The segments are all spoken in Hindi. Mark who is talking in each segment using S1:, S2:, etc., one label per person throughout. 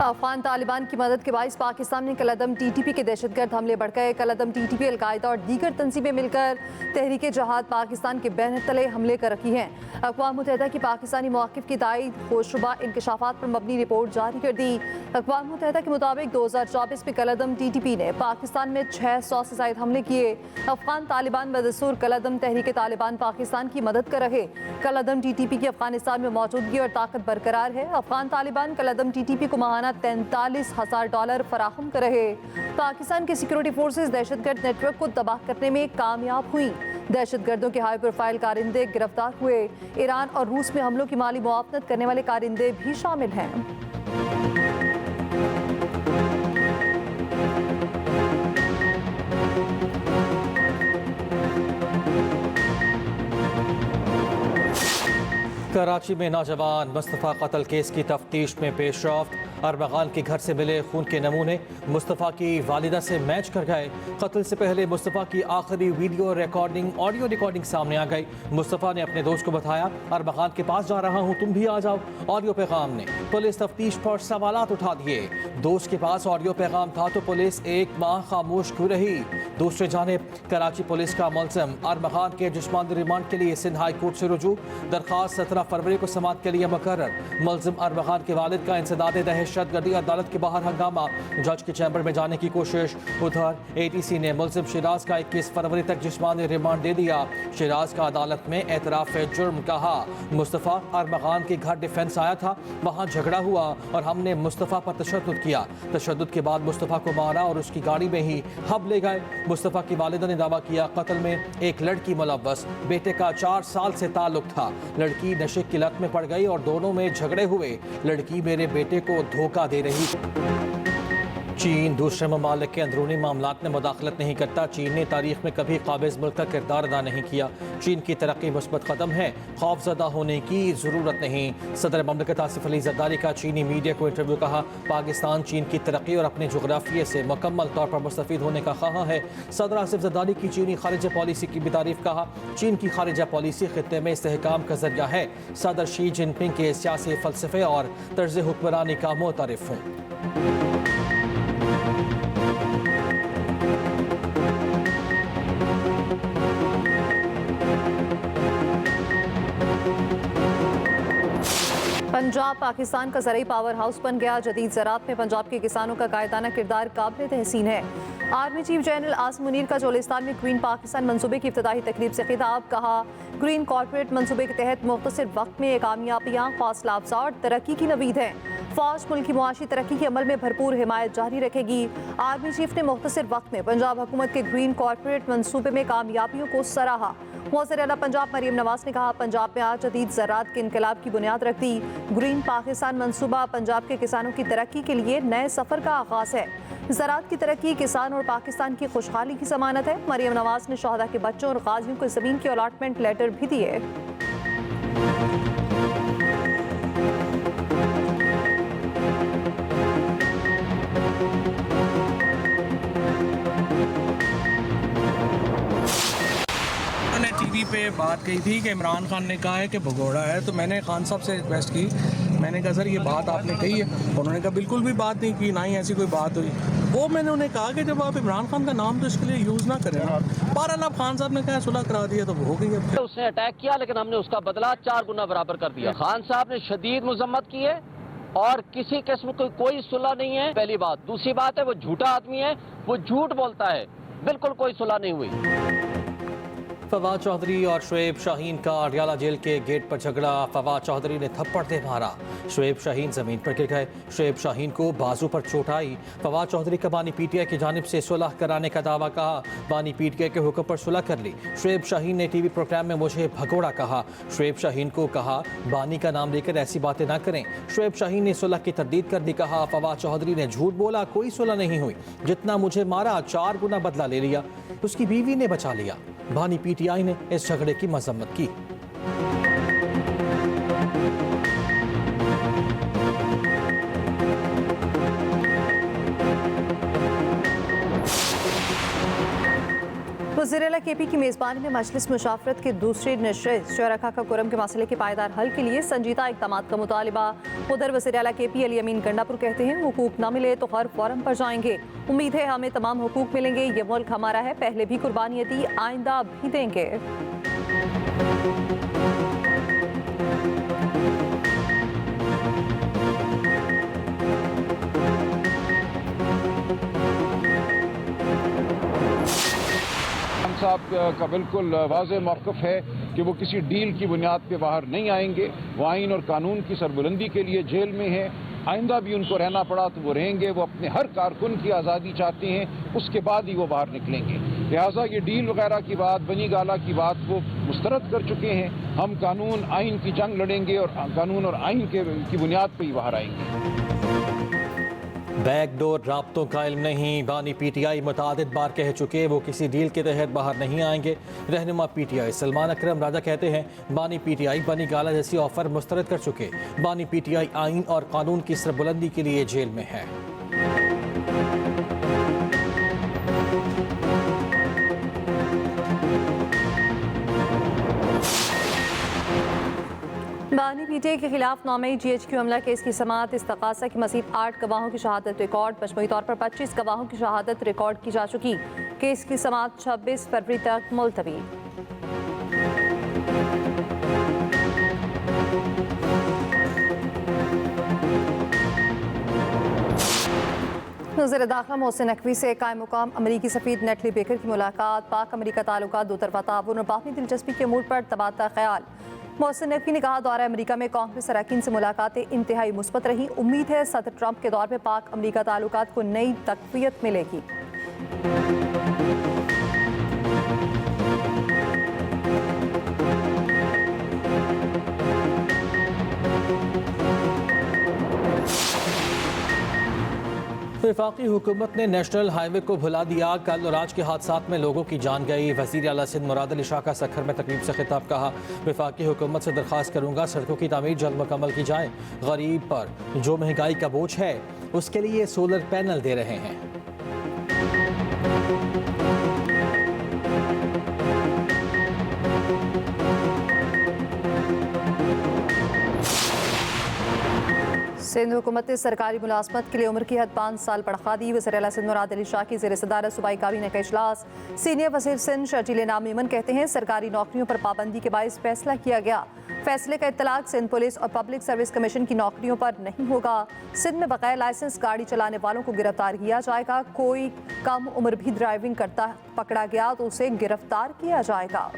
S1: अफगान तालिबान की मदद के बाइस पाकिस्तान में कलअदम टीटीपी के दहशतगर्द हमले बढ़ गए। कलअदम टीटीपी, अलकायदा और दीगर तंजीमें मिलकर तहरीक जहाद पाकिस्तान के बैन तले हमले कर रही हैं। अक़वाम मुत्तहिदा की पाकिस्तानी मौक़िफ़ की तायद होशरुबा इंकशाफात पर मबनी रिपोर्ट जारी कर दी। अक़वाम मुत्तहिदा के मुताबिक 2024 में कलअदम टीटीपी ने पाकिस्तान में 600 से ज़ायद हमले किए। अफगान तालिबान बदस्तूर कलअदम तहरीक तालिबान पाकिस्तान की मदद कर रहे। कलअदम टीटीपी की अफगानिस्तान में मौजूदगी और ताकत बरकरार है। अफगान तालिबान कलअदम टीटीपी को माहाना $43,000 फराहम कर रहे। पाकिस्तान की सिक्योरिटी फोर्सेज दहशतगर्द नेटवर्क को तबाह करने में कामयाब हुई। दहशतगर्दों के हाई प्रोफाइल कारिंदे गिरफ्तार हुए। ईरान और रूस में हमलों की माली मुआवनत करने वाले कारिंदे भी शामिल हैं।
S2: कराची में नौजवान मुस्तफ़ा कत्ल केस की तफ्तीश में पेशरफ्त। अरबगान के घर से मिले खून के नमूने मुस्तफ़ा की वालिदा से मैच कर गए। कत्ल से पहले मुस्तफ़ा की आखिरी वीडियो रिकॉर्डिंग, ऑडियो रिकॉर्डिंग सामने आ गई। मुस्तफ़ा ने अपने दोस्त को बताया, अरबगान के पास जा रहा हूँ, तुम भी आ जाओ। ऑडियो पैगाम ने पुलिस तफ्तीश पर सवालात उठा दिए। दोस्त के पास ऑडियो पैगाम था तो पुलिस एक माह खामोश क्यों रही? दूसरी जानिब कराची पुलिस का मुलज़िम अरबगान के जिस्मानी रिमांड के लिए सिंध हाई कोर्ट से रुजू। दरख्वास्त 17 फरवरी को समाअत के लिए मुकर्रर। मुलज़िम अरबगान के वालिद का इंसदाद दहशतगर्दी अदालत के बाहर हंगामा। जज के चैम्बर में जाने की कोशिश। उधर ATC ने मुलज़िम शिराज का 21 फरवरी तक जिस्मानी रिमांड दे दिया। शिराज का अदालत में एतराफ़ जुर्म कहा। मुस्तफ़ा अरबगान के घर डिफेंस आया था, वहाँ झगड़ा हुआ और हमने मुस्तफ़ा पर तशद्दुद किया। तशद्दुद के बाद मुस्तफ़ा को मारा और उसकी गाड़ी में ही हब ले गए। मुस्तफ़ा की वालिदा ने दावा किया, कत्ल में एक लड़की मुलव्वस। बेटे का 4 साल से ताल्लुक था। लड़की नशे की लत में पड़ गई और दोनों में झगड़े हुए। लड़की मेरे बेटे को धोखा दे रही। चीन दूसरे ममालिक के अंदरूनी मामलात में मुदाखलत नहीं करता। चीन ने तारीख में कभी काबिज़ मुल्क का किरदार अदा नहीं किया। चीन की तरक्की मुस्बत कदम है, खौफजदा होने की ज़रूरत नहीं। सदर ममलकत आसिफ अली ज़रदारी का चीनी मीडिया को इंटरव्यू। कहा, पाकिस्तान चीन की तरक्की और अपने जोग्राफिए से मुकम्मल तौर पर मुस्तफ़ीद होने का ख्वाह है। सदर आसिफ ज़रदारी की चीनी खारिजा पॉलिसी की भी तारीफ। कहा, चीन की खारिजा पॉलिसी खित्ते में इस्तेहकाम का जरिया है। सदर शी जिनपिंग के सियासी फ़लसफ़े और तर्ज़ हुक्मरानी का मोतरफ़ हूँ।
S1: पंजाब पाकिस्तान का ज़राई पावर हाउस बन गया। जदीद ज़राअत में पंजाब के किसानों का कायदाना किरदार काबिल तहसीन है। Army chief general Asim Munir का चोलिस्तान में ग्रीन पाकिस्तान मंसूबे की इफ्तिताही तकरीब से खिताब। कहा, ग्रीन कॉर्पोरेट मंसूबे के तहत मुख्तसर वक्त में कामयाबियाँ हौसला अफजा और तरक्की की नवीद हैं। फौज मुल्क की मुआशी तरक्की के अमल में भरपूर हिमायत जारी रखेगी। आर्मी चीफ ने मुख्तसर वक्त में पंजाब हुकूमत के ग्रीन कॉर्पोरेट मंसूबे में कामयाबियों को सराहा। वज़ीर आला पंजाब मरियम नवाज ने कहा, पंजाब में आज जदीद ज़राअत के इनकलाब की बुनियाद रख दी। ग्रीन पाकिस्तान मंसूबा पंजाब के किसानों की तरक्की के लिए नए सफ़र का आगाज़ है। ज़राअत की तरक्की किसान और पाकिस्तान की खुशहाली की ज़मानत है। मरियम नवाज ने शहदा के बच्चों और गाजियों को ज़मीन के अलॉटमेंट लेटर भी दिए।
S3: टीवी पे बात कही थी कि इमरान खान ने कहा है कि भगोड़ा है, तो मैंने खान साहब से रिक्वेस्ट की। मैंने कहा, सर ये बात आपने कही है? उन्होंने कहा बिल्कुल भी बात नहीं की, ना ही ऐसी कोई बात हुई। वो मैंने उन्हें कहा कि जब आप इमरान खान का नाम तो इसके लिए यूज़ ना करें ना। बहरहाल अब खान साहब ने कहा सुलह करा दिया तो हो गई है।
S4: उसने अटैक किया लेकिन हमने उसका बदला 4 गुना बराबर कर दिया। खान साहब ने शदीद मजम्मत की है और किसी किस्म की कोई सुलह नहीं है, पहली बात। दूसरी बात है वो झूठा आदमी है, वो झूठ बोलता है, बिल्कुल कोई सुलह नहीं हुई।
S2: फवाद चौधरी और शुएब शाहीन का अडियाला जेल के गेट पर झगड़ा। फवाद चौधरी ने थप्पड़ दे मारा, शुएब शाहीन जमीन पर गिर गए। शुएब शाहीन को बाजू पर चोट आई। फवाद चौधरी का बानी PTI की जानिब से सुलह कराने का दावा। कहा, बानी PTI के हुक्म पर सुलह कर ली। शुएब शाहीन ने TV प्रोग्राम में मुझे भगोड़ा कहा। शुएब शाहीन को कहा, बानी का नाम लेकर ऐसी बातें ना करें। शुएब शाहीन ने सुलह की तरदीद कर दी। कहा, फवाद चौधरी ने झूठ बोला, कोई सुलह नहीं हुई। जितना मुझे मारा 4 गुना बदला ले लिया। उसकी बीवी ने बचा लिया। बानी PTI ने इस झगड़े की मजम्मत की।
S1: वज़ीर आला KP की मेज़बानी में मजलिस मुशावरत के दूसरे नशिस्त शरका का कुरम के मसले के पायदार हल के लिए संजीदा इक़दाम का मुतालिबा। उधर वज़ीर आला KP अली अमीन गंडापुर कहते हैं हुकूक न मिले तो हर फॉरम पर जाएंगे। उम्मीद है हमें तमाम हुकूक मिलेंगे। ये मुल्क हमारा है, पहले भी कुर्बानियाँ दी, आइंदा भी देंगे।
S5: साहब का बिल्कुल वाज़ेह मौक़िफ़ है कि वो किसी डील की बुनियाद पे बाहर नहीं आएंगे। वो आइन और कानून की सरबुलंदी के लिए जेल में हैं। आइंदा भी उनको रहना पड़ा तो वो रहेंगे। वो अपने हर कारकुन की आज़ादी चाहते हैं, उसके बाद ही वो बाहर निकलेंगे। लिहाजा ये डील वगैरह की बात, बनी गाला की बात वो मुस्तरद कर चुके हैं। हम कानून आइन की जंग लड़ेंगे और कानून और आइन की बुनियाद पर ही बाहर आएंगे।
S2: बैकडोर राब्तों का इल्म नहीं, बानी PTI मुतादिद बार कह चुके वो किसी डील के तहत बाहर नहीं आएंगे। रहनुमा PTI सलमान अकरम राजा कहते हैं बानी PTI बनी गाला जैसी ऑफर मुस्तरद कर चुके। बानी PTI आइन और कानून की सरबुलंदी के लिए जेल में है।
S1: बानी PTI के खिलाफ 9 मई GHQ हमला केस की समाअत इस्तग़ासा की मज़ीद 8 गवाहों की शहादत रिकॉर्ड। मजमूई तौर पर 25 गवाहों की शहादत रिकॉर्ड की जा चुकी। केस की समाअत 26 फरवरी तक मुलतवी। वज़ीर दाखिला मोहसिन नकवी से कायम मुकाम अमरीकी सफ़ीर नेटली बेकर की मुलाकात। पाक अमरीका ताल्लुकात दो तरफ़ा ताउन और बाहमी दिलचस्पी के मूड पर तबादला ख्याल। मोहसिन नकवी ने कहा दौरा अमरीका में कांग्रेस अरकान से मुलाकातें इंतहाई मुस्बत रही। उम्मीद है सदर ट्रंप के दौर में पाक अमरीका ताल्लुकात को नई तक़वियत मिलेगी।
S2: वफाकी हुकूमत ने नेशनल हाईवे को भुला दिया। कल और आज के हादसात में लोगों की जान गई। वज़ीर आला सिंध मुराद अली शाह का सखर में तकरीब से खिताब। कहा वफाकी हुकूमत से दरख्वास्त करूँगा सड़कों की तामीर जल्द मुकम्मल की जाए। गरीब पर जो महंगाई का बोझ है उसके लिए सोलर पैनल दे रहे हैं।
S1: सिंध हुकूमत ने सरकारी मुलाजमत के लिए उम्र की हद 5 साल बढ़ा दी। वज़ीर आला सिंध मुराद अली शाह की ज़ेर सदारत सूबाई काबीना का इजलास। सीनियर वज़ीर सिंध शर्जील इनाम मेमन कहते हैं सरकारी नौकरियों पर पाबंदी के बायस फैसला किया गया। फैसले का इत्तलाक सिंध पुलिस और पब्लिक सर्विस कमीशन की नौकरियों पर नहीं होगा। सिंध में बगैर लाइसेंस गाड़ी चलाने वालों को गिरफ्तार किया जाएगा। कोई कम उम्र भी ड्राइविंग करता पकड़ा गया तो उसे गिरफ्तार किया जाएगा।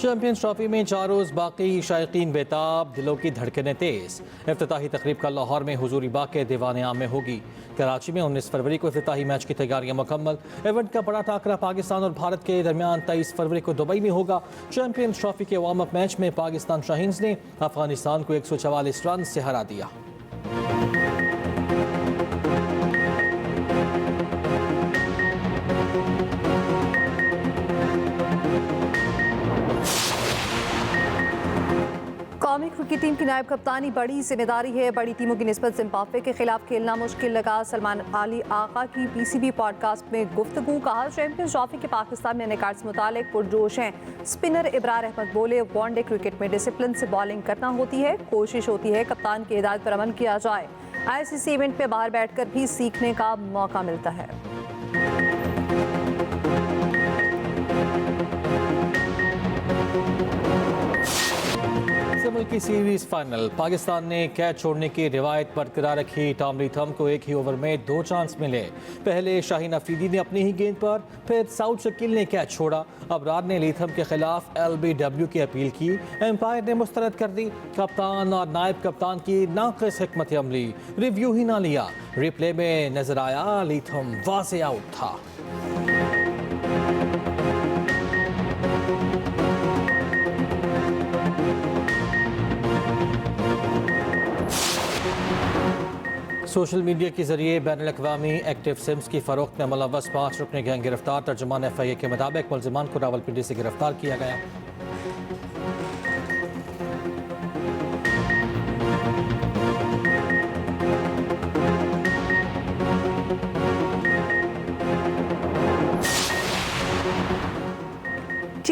S2: चैंपियंस ट्रॉफी में 4 रोज़ बाकी, शायकीन बेताब, दिलों की धड़कनें तेज़। इफ्तिताही तकरीब का लाहौर में हुजूरी बाग के दीवान आम में होगी। कराची में 19 फरवरी को इफ्तिताही मैच की तैयारियां मुकम्मल। इवेंट का बड़ा टाकरा पाकिस्तान और भारत के दरमियान 23 फरवरी को दुबई में होगा। चैंपियंस ट्रॉफी के वार्म अप मैच में पाकिस्तान शाहीन्स ने अफगानिस्तान को 144 रन से हरा दिया।
S1: कौमी क्रिकेट टीम की नायब कप्तानी बड़ी जिम्मेदारी है। बड़ी टीमों की निस्बत जिम्बाब्वे के खिलाफ खेलना मुश्किल लगा। सलमान अली आका की PCB पॉडकास्ट में गुफ्तगू। कहा चैंपियंस ट्रॉफी के पाकिस्तान में रिकॉर्ड से मुतालिक पुरजोश हैं। स्पिनर इब्रार अहमद बोले वनडे क्रिकेट में डिसिप्लिन से बॉलिंग करना होती है। कोशिश होती है कप्तान की हिदायत पर अमल किया जाए। ICC इवेंट में बाहर बैठकर भी सीखने का मौका मिलता है।
S2: मुल्की सीरीज फाइनल। पाकिस्तान ने कैच छोड़ने की रिवायत बरकरार रखी। टॉम लीथम को एक ही ओवर में 2 चांस मिले। पहले शाहीन अफरीदी ने अपनी ही गेंद पर, फिर साउथ शकील ने कैच छोड़ा। अबरार ने लीथम के खिलाफ LBW की अपील की। एम्पायर ने मुस्तरद कर दी। कप्तान और नायब कप्तान की नाक़िस हिकमत अमली, रिव्यू ही ना लिया। रिप्ले में नजर आया लीथम वाज़े आउट था। सोशल मीडिया के जरिए बैनुल-अक़वामी एक्टिव सिम्स की फरोख्त में मुलव्वस 5 रुकनी गैंग गिरफ्तार। तर्जुमान FIA के मुताबिक मुल्ज़िमान को रावलपिंडी से गिरफ्तार किया गया।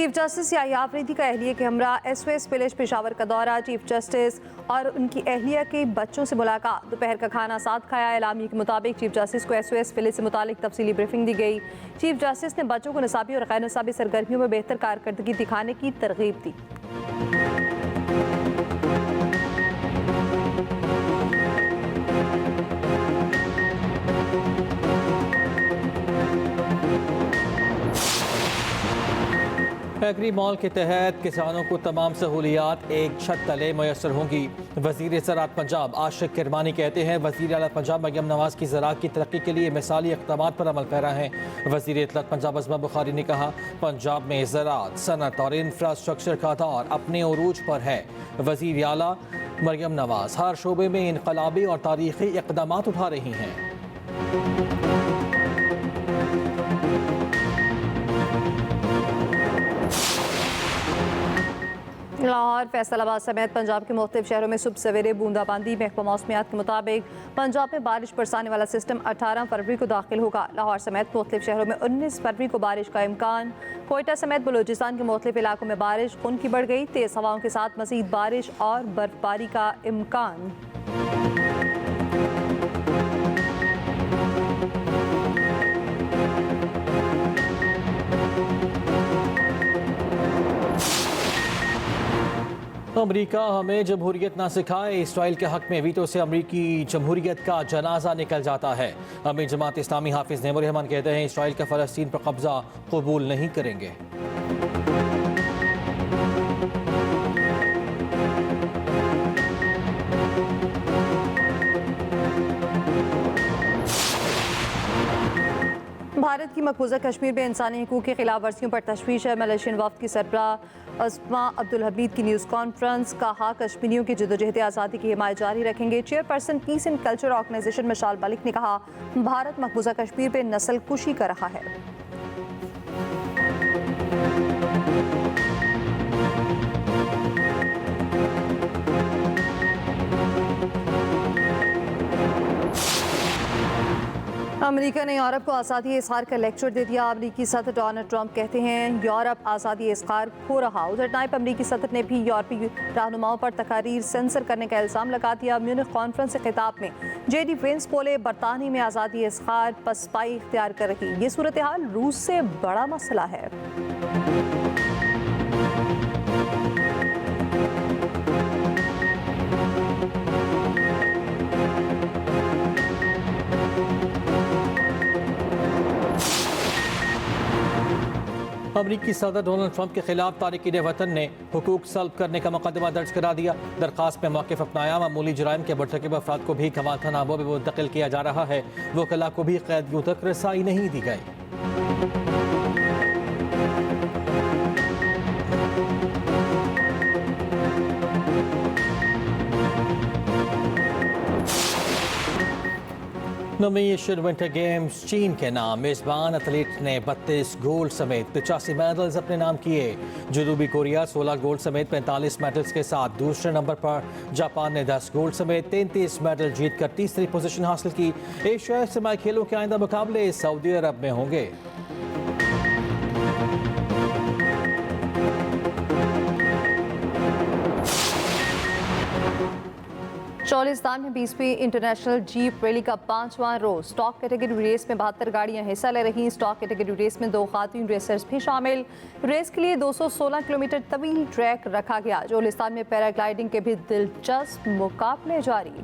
S1: चीफ जस्टिस याहिया अफरीदी का एहलिया के हमरा SOS विलेज पेशावर का दौरा। चीफ जस्टिस और उनकी एहलिया के बच्चों से मुलाकात, दोपहर का खाना साथ खाया। एलामी के मुताबिक चीफ जस्टिस को SOS विलेज से मुतालिक तफसीली ब्रीफिंग दी गई। चीफ जस्टिस ने बच्चों को निसाबी और गैर निसाबी सरगर्मियों में बेहतर कारकर्दगी दिखाने की तरगीब दी।
S2: एग्री मॉल के तहत किसानों को तमाम सहूलियात एक छत तले मैसर होंगी। वज़ीर ज़राअत पंजाब आशिक किरमानी कहते हैं वज़ीर आला पंजाब मरियम नवाज की ज़राअत की तरक्की के लिए मिसाली इक़दामात पर अमल पैरा हैं। वज़ीर इत्तलात पंजाब अज़मा बुखारी ने कहा पंजाब में ज़राअत, सनत और इंफ्रास्ट्रक्चर का दौर अपने उरूज पर है। वज़ीर आला मरियम नवाज हर शोबे में इनकलाबी और तारीख़ी इक़दामात उठा रही हैं।
S1: लाहौर, फैसलाबाद समेत पंजाब के मुख्तलिफ शहरों में सुबह सवेरे बूंदाबांदी। महकमा मौसमियात के मुताबिक पंजाब में बारिश बरसाने वाला सिस्टम 18 फरवरी को दाखिल होगा। लाहौर समेत मुख्तलिफ शहरों में 19 फरवरी को बारिश का इम्कान। कोयटा समेत बलूचिस्तान के मुख्तलिफ इलाकों में बारिश खुन की बढ़ गई। तेज़ हवाओं के साथ मज़ीद बारिश और बर्फबारी का इम्कान।
S2: अमरीका हमें जमहूरियत ना सिखाए, इसराइल के हक में वीटो से अमरीकी जमहूरियत का जनाजा निकल जाता है। अमीर जमात इस्लामी हाफिज नेमुर रहमान कहते हैं इसराइल का फ़लस्तीन पर कब्जा कबूल नहीं करेंगे।
S1: भारत की मकबूजा कश्मीर में इंसानी हकूक़ की खिलाफ वर्जियों पर तशवीश है। मलेशियन वफ़द की सरबराह अस्मा अब्दुल हमीद की न्यूज़ कॉन्फ्रेंस। कहा कश्मीरियों की जदोजहद आज़ादी की हिमायत जारी रखेंगे। Chairperson peace and culture organisation Mishal Malik ने कहा भारत मकबूजा कश्मीर पर नस्ल कुशी कर रहा है। अमेरिका ने यूरोप को आज़ादी इज़हार का लेक्चर दे दिया। अमेरिकी सदर डोनाल्ड ट्रंप कहते हैं यूरोप आज़ादी इज़हार खो रहा। उधर नायब अमेरिकी सदर ने भी यूरोपीय रहनुमाओं पर तकारीर सेंसर करने का इल्ज़ाम लगा दिया। म्यूनिख कॉन्फ्रेंस के खिताब में JD वेंस बोले बरतानिया में आज़ादी इज़हार पसपाई इख्तियार कर रही। ये सूरत हाल रूस से बड़ा मसला है।
S2: अमरीकी सदर डोनाल्ड ट्रंप के खिलाफ तारिकीन वतन ने हुकूक सल्ब करने का मुकदमा दर्ज करा दिया। दरखास्त में मौक़िफ़ अपनाया। मामूली जुराइम के मर्तकब अफराद को भी कमाल थाना में मुंतकिल किया जा रहा है। वकला को भी कैदियों तक रसाई नहीं दी गई। नोमिनेशन विंटर गेम्स चीन के नाम। मेज़बान एथलीट ने 32 गोल्ड समेत 85 मेडल्स अपने नाम किए। जनूबी कोरिया 16 गोल्ड समेत 45 मेडल्स के साथ दूसरे नंबर पर। जापान ने 10 गोल्ड समेत 33 मेडल जीतकर तीसरी पोजीशन हासिल की। एशियाई सरमाई खेलों के आइंदा मुकाबले सऊदी अरब में होंगे।
S1: चौलिस्तान में 20वीं इंटरनेशनल जीप रैली का 5वां रोज। स्टॉक कैटेगरी रेस में 72 गाड़ियां हिस्सा ले रही। स्टॉक कैटेगरी रेस में 2 खातून रेसर्स भी शामिल। रेस के लिए 216 किलोमीटर तवील ट्रैक रखा गया। चौलिस्तान में पैराग्लाइडिंग के भी दिलचस्प मुकाबले जारी।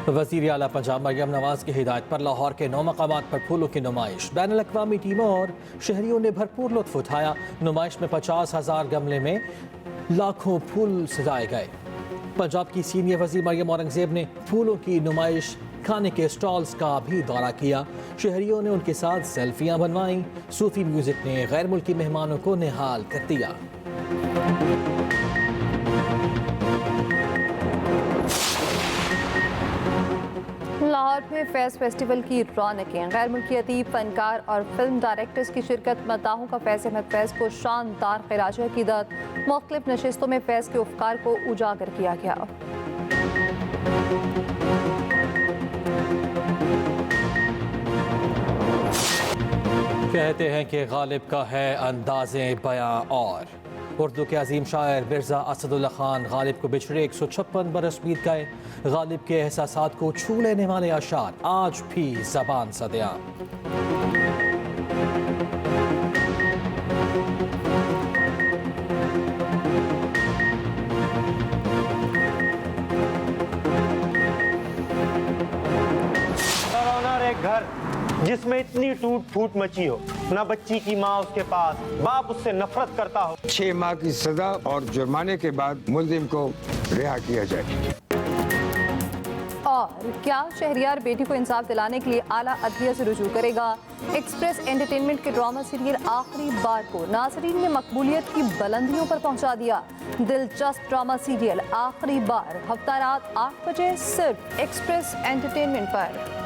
S2: वज़ीर आला पंजाब मरियम नवाज की हिदायत पर लाहौर के 9 मकामात पर फूलों की नुमाइश। बैनुल अक़वामी टीमों और शहरियों ने भरपूर लुत्फ उठाया। नुमाइश में 50,000 गमले में लाखों फूल सजाए गए। पंजाब की सीनियर वज़ीर मरियम औरंगज़ेब ने फूलों की नुमाइश, खाने के स्टॉल्स का भी दौरा किया। शहरियों ने उनके साथ सेल्फियाँ बनवाईं। सूफी म्यूज़िक ने गैर मुल्की मेहमानों को निहाल कर दिया।
S1: लाहौर में फैज़ फेस्टिवल की रौनकें। गैर मुल्की अदीब, फनकार और फिल्म डायरेक्टर्स की शिरकत। मद्दाहों का फैज़ अहमद फैज़ को शानदार खिराज अक़ीदत। मुख्तलिफ नशिस्तों में फैज़ के अफ़कार को उजागर किया गया।
S2: कहते हैं कि गालिब का है अंदाज़े बयां और उर्दू के अजीम शायर मिर्ज़ा असदुल्ला खान गालिब को बिछड़े 156 बरस बीत गए। गालिब के एहसासात को छू लेने वाले अशार आज भी ज़बान सदियां।
S6: एक घर जिसमें इतनी टूट फूट मची हो, ना बच्ची की माँ उसके पास, बाप उससे नफरत करता हो।
S7: 6 माह की सजा और जुर्माने के बाद मुलजिम को रिहा किया जाए।
S1: और क्या शहरियार बेटी को इंसाफ दिलाने के लिए आला अदलिया से रुजू करेगा? एक्सप्रेस एंटरटेनमेंट के ड्रामा सीरियल आखिरी बार को नाज़रीन ने मकबूलियत की बुलंदियों पर पहुंचा दिया। दिलचस्प ड्रामा सीरियल आखिरी बार हफ्ता रात 8 बजे सिर्फ एक्सप्रेस एंटरटेनमेंट पर।